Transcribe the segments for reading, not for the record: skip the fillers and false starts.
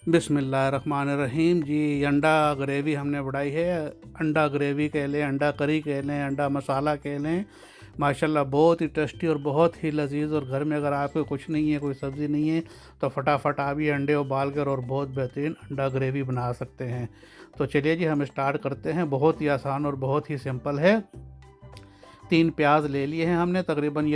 बिस्मिल्लाहिर्रहमानिर्रहीम जी। अंडा ग्रेवी हमने बढ़ाई है। अंडा ग्रेवी कह लें, अंडा करी कह लें, अंडा मसाला कह लें, माशाल्लाह बहुत ही टेस्टी और बहुत ही लजीज। और घर में अगर आपको कुछ नहीं है, कोई सब्ज़ी नहीं है, तो फटाफट आप ये अंडे उबाल कर और बहुत बेहतरीन अंडा ग्रेवी बना सकते हैं। तो चलिए जी, हम स्टार्ट करते हैं। बहुत ही आसान और बहुत ही सिंपल है। 3 प्याज ले लिए हैं हमने, तकरीबन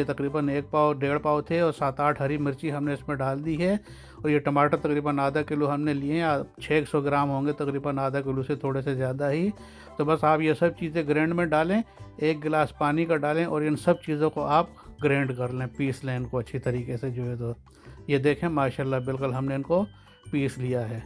1 पाव 1.5 पाव थे, और 7-8 हरी मिर्ची हमने इसमें डाल दी है। और ये टमाटर तकरीबन आधा किलो हमने लिए हैं, 600 ग्राम होंगे तकरीबन, आधा किलो से थोड़े से ज़्यादा ही। तो बस आप ये सब चीज़ें ग्राइंड में डालें, 1 गिलास पानी का डालें, और इन सब चीज़ों को आप ग्राइंड कर लें, पीस लें इनको अच्छी तरीके से जो है। तो ये देखें माशाल्लाह बिल्कुल हमने इनको पीस लिया है।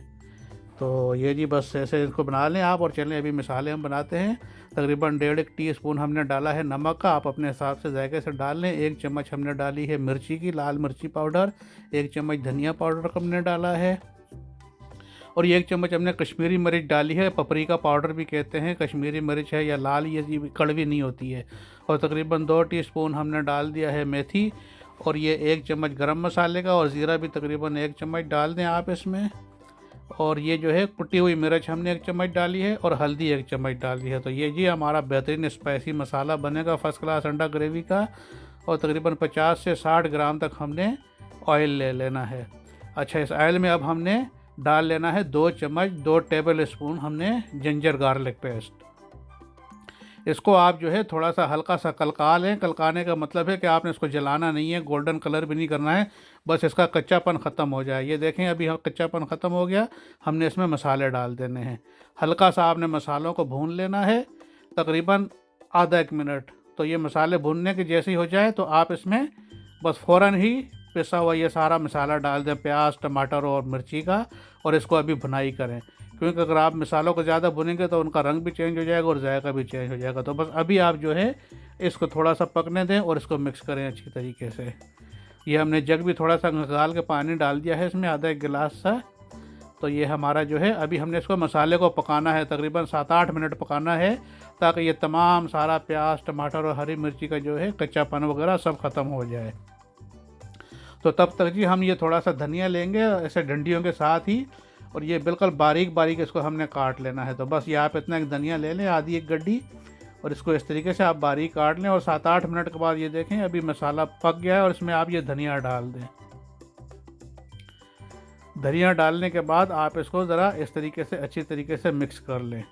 तो ये जी बस ऐसे इसको बना लें आप। और चलें अभी मसाले हम बनाते हैं। तकरीबन 1.5 टीस्पून हमने डाला है नमक का, आप अपने हिसाब से जायके से डाल लें। 1 चम्मच हमने डाली है मिर्ची की, लाल मिर्ची पाउडर। 1 चम्मच धनिया पाउडर हमने डाला है। और ये 1 चम्मच हमने कश्मीरी मिर्च डाली है, पपरिका पाउडर भी कहते हैं। कश्मीरी मिर्च है या लाल, ये जी कड़वी नहीं होती है। और तकरीबन 2 टीस्पून हमने डाल दिया है मेथी। और ये 1 चम्मच गरम मसाले का, और ज़ीरा भी तकरीबन 1 चम्मच डाल दें आप इसमें। और ये जो है कुटी हुई मिर्च हमने 1 चम्मच डाली है, और हल्दी 1 चम्मच डाली है। तो ये जी हमारा बेहतरीन स्पाइसी मसाला बनेगा फर्स्ट क्लास अंडा ग्रेवी का। और तकरीबन 50 से 60 ग्राम तक हमने ऑयल ले लेना है। अच्छा, इस ऑयल में अब हमने डाल लेना है 2 टेबल स्पून हमने जिंजर गार्लिक पेस्ट। इसको आप जो है थोड़ा सा हल्का सा कलका लें। कलकाने का मतलब है कि आपने इसको जलाना नहीं है, गोल्डन कलर भी नहीं करना है, बस इसका कच्चापन ख़त्म हो जाए। ये देखें अभी कच्चापन ख़त्म हो गया। हमने इसमें मसाले डाल देने हैं। हल्का सा आपने मसालों को भून लेना है, तकरीबन आधा 1 मिनट। तो ये मसाले भूनने के जैसे ही हो जाए तो आप इसमें बस फ़ौरन ही पिसा हुआ ये सारा मसाला डाल दें, प्याज टमाटर और मिर्ची का। और इसको अभी भुनाई करें, क्योंकि अगर आप मसालों को ज़्यादा भुनेंगे तो उनका रंग भी चेंज हो जाएगा और जायका भी चेंज हो जाएगा। तो बस अभी आप जो है इसको थोड़ा सा पकने दें और इसको मिक्स करें अच्छी तरीके से। ये हमने जग भी थोड़ा सा निकाल के पानी डाल दिया है इसमें, आधा 1 गिलास सा। तो ये हमारा जो है अभी हमने इसको मसाले को पकाना है, तकरीबन 7-8 मिनट पकाना है, ताकि ये तमाम सारा प्याज टमाटर और हरी मिर्ची का जो है कच्चापन वगैरह सब ख़त्म हो जाए। तो तब तक जी हम ये थोड़ा सा धनिया लेंगे ऐसे डंडियों के साथ ही, और ये बिल्कुल बारीक बारीक इसको हमने काट लेना है। तो बस ये आप इतना एक धनिया ले लें, आधी 1 गड्डी, और इसको इस तरीके से आप बारीक काट लें। और 7-8 मिनट के बाद ये देखें अभी मसाला पक गया है, और इसमें आप ये धनिया डाल दें। धनिया डालने के बाद आप इसको ज़रा इस तरीके से अच्छी तरीके से मिक्स कर लें।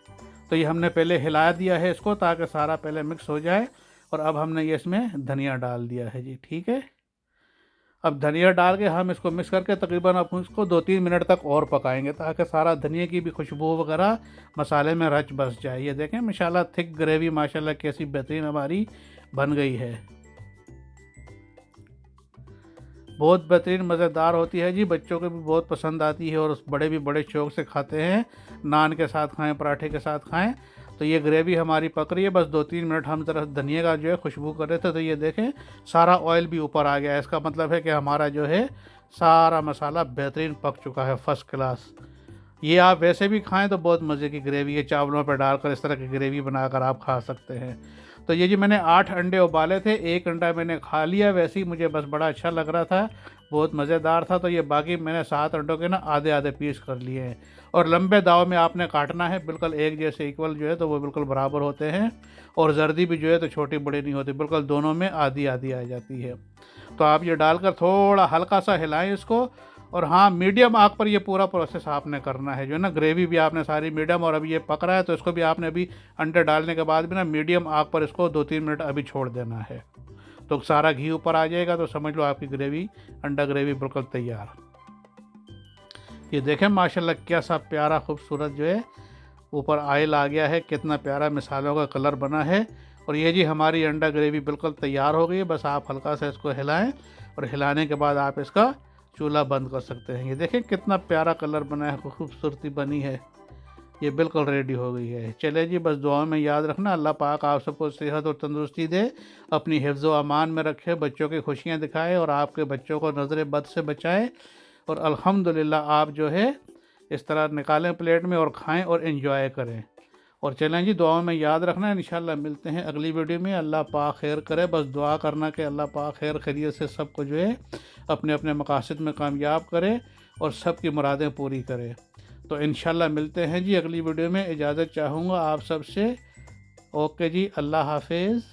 तो ये हमने पहले हिला दिया है इसको, ताकि सारा पहले मिक्स हो जाए। और अब हमने ये इसमें धनिया डाल दिया है जी, ठीक है। अब धनिया डाल के हम इसको मिक्स करके तकरीबन आप इसको 2-3 मिनट तक और पकाएंगे, ताकि सारा धनिया की भी खुशबू वगैरह मसाले में रच बस जाए। ये देखें माशाल्लाह थिक ग्रेवी माशाल्लाह कैसी बेहतरीन हमारी बन गई है। बहुत बेहतरीन मज़ेदार होती है जी, बच्चों को भी बहुत पसंद आती है, और बड़े भी बड़े शौक़ से खाते हैं। नान के साथ खाएं, पराठे के साथ खाएं। तो ये ग्रेवी हमारी पक रही है, बस 2-3 मिनट हम ज़रा धनिया का जो है खुशबू कर रहे थे। तो ये देखें सारा ऑयल भी ऊपर आ गया है, इसका मतलब है कि हमारा जो है सारा मसाला बेहतरीन पक चुका है, फ़र्स्ट क्लास। ये आप वैसे भी खाएं तो बहुत मज़े की ग्रेवी है, चावलों पर डालकर इस तरह की ग्रेवी बनाकर आप खा सकते हैं। तो ये जी मैंने 8 अंडे उबाले थे, 1 अंडा मैंने खा लिया, वैसे ही मुझे बस बड़ा अच्छा लग रहा था, बहुत मज़ेदार था। तो ये बाकी मैंने 7 अंडों के ना आधे आधे पीस कर लिए हैं। और लंबे दाव में आपने काटना है, बिल्कुल एक जैसे इक्वल जो है, तो वो बिल्कुल बराबर होते हैं। और जर्दी भी जो है तो छोटी बड़ी नहीं होती, बिल्कुल दोनों में आधी आधी आ जाती है। तो आप ये डालकर थोड़ा हल्का सा हिलाएं इसको। और हाँ, मीडियम आग पर ये पूरा प्रोसेस आपने करना है, जो है ना ग्रेवी भी आपने सारी मीडियम। और अभी ये पक रहा है तो इसको भी आपने अभी अंडे डालने के बाद भी ना मीडियम आग पर इसको 2-3 मिनट अभी छोड़ देना है। तो सारा घी ऊपर आ जाएगा, तो समझ लो आपकी ग्रेवी, अंडा ग्रेवी बिल्कुल तैयार। ये देखें माशाल्लाह क्या सा प्यारा खूबसूरत जो है ऊपर ऑयल आ गया है, कितना प्यारा मिसालों का कलर बना है। और ये जी हमारी अंडा ग्रेवी बिल्कुल तैयार हो गई है। बस आप हल्का सा इसको हिलाएं, और हिलाने के बाद आप इसका चूल्हा बंद कर सकते हैं। ये देखें कितना प्यारा कलर बना है, खूबसूरती बनी है, ये बिल्कुल रेडी हो गई है। चले जी, बस दुआ में याद रखना, अल्लाह पाक आप सबको सेहत और तंदुरुस्ती दे, अपनी हिफ्ज़ व अमान में रखे, बच्चों की खुशियाँ दिखाए, और आपके बच्चों को नज़र बद से बचाए। और अल्हम्दुलिल्लाह आप जो है इस तरह निकालें प्लेट में और खाएं और एंजॉय करें। और चलें जी, दुआओं में याद रखना है। इंशाल्लाह मिलते हैं अगली वीडियो में। अल्लाह पाक खैर करे, बस दुआ करना कि अल्लाह पाक खैर खैरियत से सबको जो है अपने अपने मकासद में कामयाब करे। और सबकी मुरादें पूरी करे। तो इंशाल्लाह मिलते हैं जी अगली वीडियो में। इजाज़त चाहूँगा आप सबसे। ओके जी, अल्लाह हाफिज़।